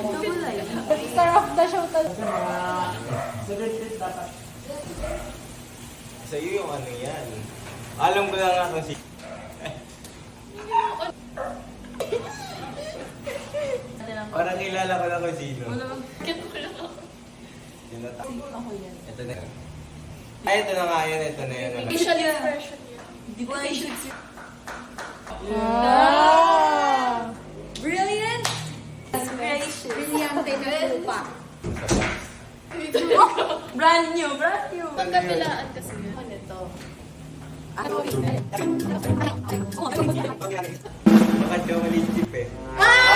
Star of the show talaga. Sa'yo yung ano yan. Alam ko na nga kung si... Parang kilala ko na kung sino. Sino ta? Ito na. Ay, ito na nga yan. Ito na yan. Usually version niya. Hindi ko na-shoot si... Brilliant! Gracious. Brillante na lupa. Brand new, brand new. Pagkabilaan kasi yun. Ano ito? Baka siya mali chip eh. Ah!